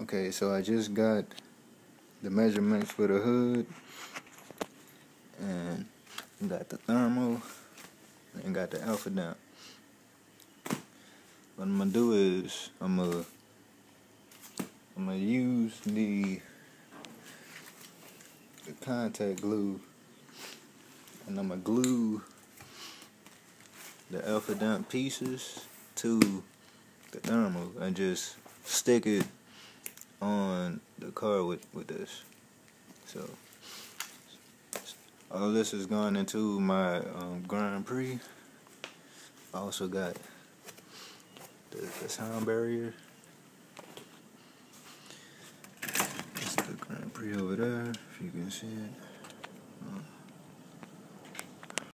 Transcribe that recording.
Okay, so I just got the measurements for the hood and got the thermal and got the alpha dump. What I'm gonna do is I'm gonna use the contact glue and I'm gonna glue the alpha dump pieces to the thermal and just stick it on the car with this. So all this is going into my Grand Prix. I also got the sound barrier. That's the Grand Prix over there, if you can see it.